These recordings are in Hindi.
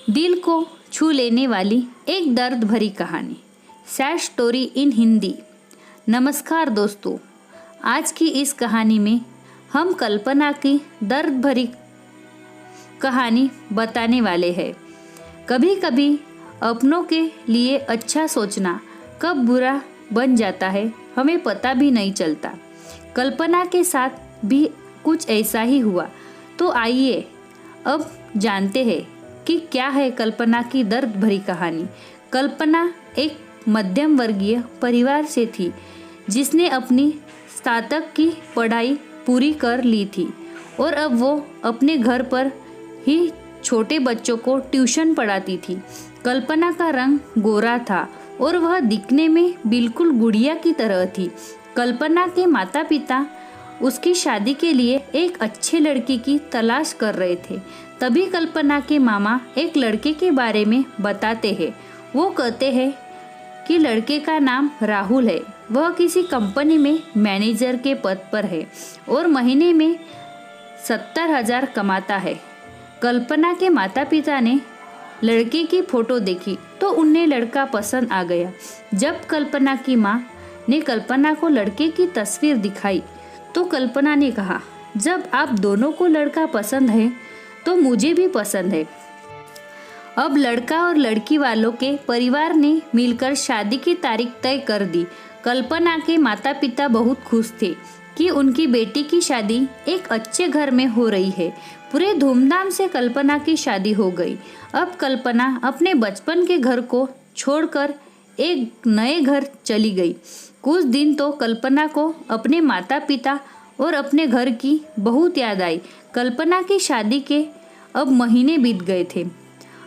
दिल को छू लेने वाली एक दर्द भरी कहानी, सैड स्टोरी इन हिंदी। नमस्कार दोस्तों, आज की इस कहानी में हम कल्पना की दर्द भरी कहानी बताने वाले हैं। कभी कभी अपनों के लिए अच्छा सोचना कब बुरा बन जाता है हमें पता भी नहीं चलता। कल्पना के साथ भी कुछ ऐसा ही हुआ। तो आइए अब जानते हैं कि क्या है कल्पना की दर्द भरी कहानी। कल्पना एक मध्यम वर्गीय परिवार से थी जिसने अपनी स्नातक की पढ़ाई पूरी कर ली थी और अब वो अपने घर पर ही छोटे बच्चों को ट्यूशन पढ़ाती थी। कल्पना का रंग गोरा था और वह दिखने में बिल्कुल गुड़िया की तरह थी। कल्पना के माता पिता उसकी शादी के लिए एक अच्छे लड़के की तलाश कर रहे थे। तभी कल्पना के मामा एक लड़के के बारे में बताते हैं। वो कहते हैं कि लड़के का नाम राहुल है। वह किसी कंपनी में मैनेजर के पद पर है और महीने में 70,000 कमाता है। कल्पना के माता पिता ने लड़के की फोटो देखी तो उन्हें लड़का पसंद आ गया। जब कल्पना की माँ ने कल्पना को लड़के की तस्वीर दिखाई तो कल्पना ने कहा, जब आप दोनों को लड़का पसंद है तो मुझे भी पसंद है। अब लड़का और लड़की वालों के परिवार ने मिलकर शादी की तारीख तय कर दी। कल्पना के माता पिता बहुत खुश थे कि उनकी बेटी की शादी एक अच्छे घर में हो रही है। पूरे धूमधाम से कल्पना की शादी हो गई। अब कल्पना अपने बचपन के घर को छोड़कर एक नए घर चली गई। कुछ दिन तो कल्पना को अपने माता पिता और अपने घर की बहुत याद आई। कल्पना की शादी के अब महीने बीत गए थे।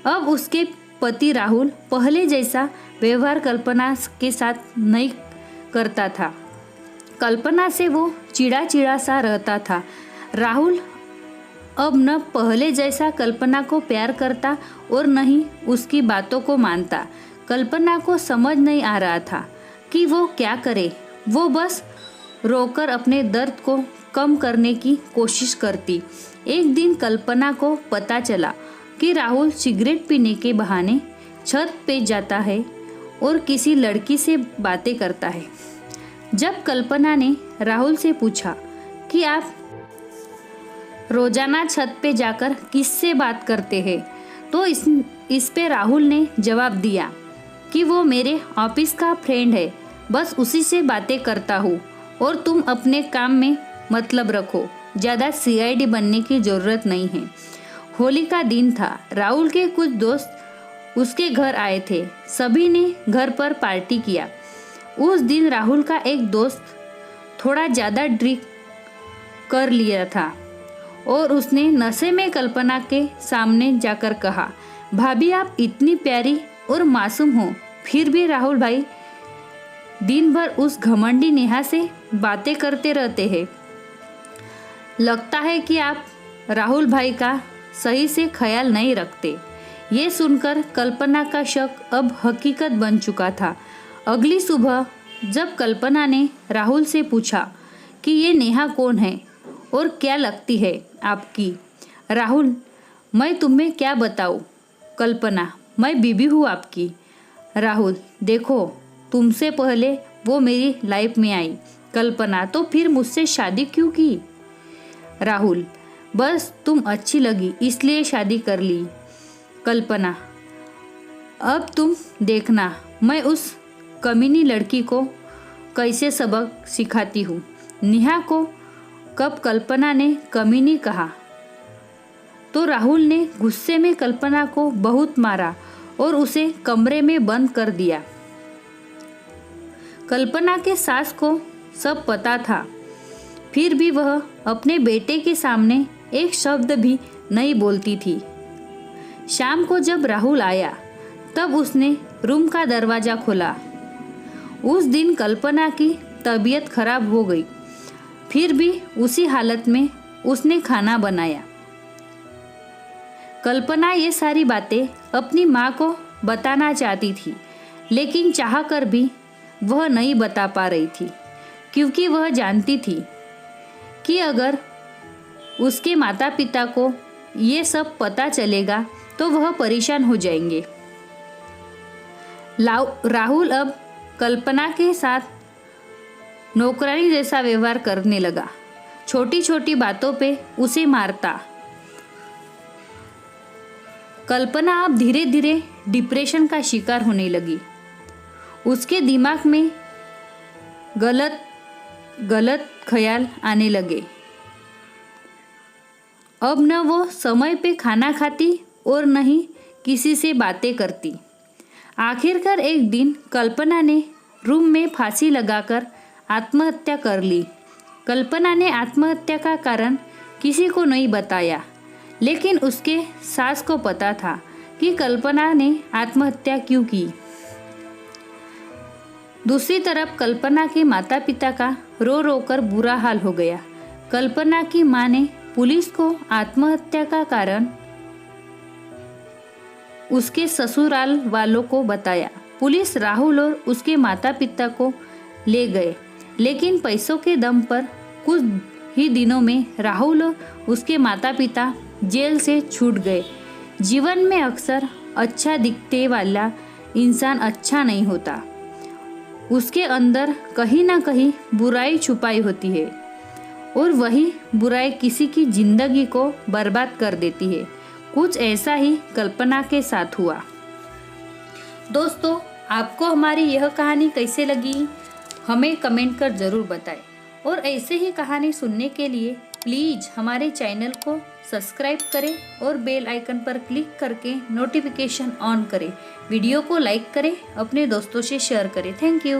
अब उसके पति राहुल पहले जैसा व्यवहार कल्पना के साथ नहीं करता था। कल्पना से वो चिड़ा चिड़ा सा रहता था। राहुल अब न पहले जैसा कल्पना को प्यार करता और न ही उसकी बातों को मानता। कल्पना को समझ नहीं आ रहा था कि वो क्या करे। वो बस रोकर अपने दर्द को कम करने की कोशिश करती। एक दिन कल्पना को पता चला कि राहुल सिगरेट पीने के बहाने छत पे जाता है और किसी लड़की से बातें करता है। जब कल्पना ने राहुल से पूछा कि आप रोजाना छत पे जाकर किससे बात करते हैं, तो इस पे राहुल ने जवाब दिया कि वो मेरे ऑफिस का फ्रेंड है, बस उसी से बातें करता हूँ और तुम अपने काम में मतलब रखो, ज़्यादा सीआईडी बनने की ज़रूरत नहीं है। होली का दिन था। राहुल के कुछ दोस्त उसके घर आए थे। सभी ने घर पर पार्टी किया। उस दिन राहुल का एक दोस्त थोड़ा ज़्यादा ड्रिंक कर लिया था और उसने नशे में कल्पना के सामने जाकर कहा, भाभी आप इतनी प्यारी और मासूम हो, फिर भी राहुल भाई दिन भर उस घमंडी नेहा से बातें करते रहते हैं। लगता है कि आप राहुल भाई का सही से ख्याल नहीं रखते। ये सुनकर कल्पना का शक अब हकीकत बन चुका था। अगली सुबह जब कल्पना ने राहुल से पूछा कि ये नेहा कौन है और क्या लगती है आपकी। राहुल, मैं तुम्हें क्या बताऊँ। कल्पना, मैं बीबी हूँ आपकी। राहुल, देखो तुमसे पहले वो मेरी लाइफ में आई। कल्पना, तो फिर मुझसे शादी क्यों की। राहुल, बस तुम अच्छी लगी इसलिए शादी कर ली। कल्पना, अब तुम देखना मैं उस कमीनी लड़की को कैसे सबक सिखाती हूँ। नेहा को कब कल्पना ने कमीनी कहा तो राहुल ने गुस्से में कल्पना को बहुत मारा और उसे कमरे में बंद कर दिया। कल्पना के सास को सब पता था, फिर भी वह अपने बेटे के सामने एक शब्द भी नहीं बोलती थी। शाम को जब राहुल आया तब उसने रूम का दरवाज़ा खोला। उस दिन कल्पना की तबीयत खराब हो गई, फिर भी उसी हालत में उसने खाना बनाया। कल्पना ये सारी बातें अपनी माँ को बताना चाहती थी, लेकिन चाहकर भी वह नहीं बता पा रही थी, क्योंकि वह जानती थी कि अगर उसके माता पिता को ये सब पता चलेगा तो वह परेशान हो जाएंगे। राहुल अब कल्पना के साथ नौकरानी जैसा व्यवहार करने लगा। छोटी छोटी बातों पे उसे मारता। कल्पना अब धीरे धीरे डिप्रेशन का शिकार होने लगी। उसके दिमाग में गलत गलत ख्याल आने लगे। अब न वो समय पे खाना खाती और न ही किसी से बातें करती। आखिरकार एक दिन कल्पना ने रूम में फांसी लगाकर आत्महत्या कर ली। कल्पना ने आत्महत्या का कारण किसी को नहीं बताया, लेकिन उसके सास को पता था कि कल्पना ने आत्महत्या क्यों की। दूसरी तरफ कल्पना के माता पिता का रो रो कर बुरा हाल हो गया। कल्पना की मां ने पुलिस को आत्महत्या का कारण उसके ससुराल वालों को बताया। पुलिस राहुल और उसके माता पिता को ले गए, लेकिन पैसों के दम पर कुछ ही दिनों में राहुल और उसके माता पिता जेल से छूट गए। जीवन में अक्सर अच्छा दिखने वाला इंसान अच्छा नहीं होता। उसके अंदर कहीं ना कहीं बुराई छुपाई होती है और वही बुराई किसी की जिंदगी को बर्बाद कर देती है। कुछ ऐसा ही कल्पना के साथ हुआ। दोस्तों, आपको हमारी यह कहानी कैसे लगी हमें कमेंट कर ज़रूर बताएं और ऐसे ही कहानी सुनने के लिए प्लीज़ हमारे चैनल को सब्सक्राइब करें और बेल आइकन पर क्लिक करके नोटिफिकेशन ऑन करें। वीडियो को लाइक करें, अपने दोस्तों से शेयर करें। Thank you.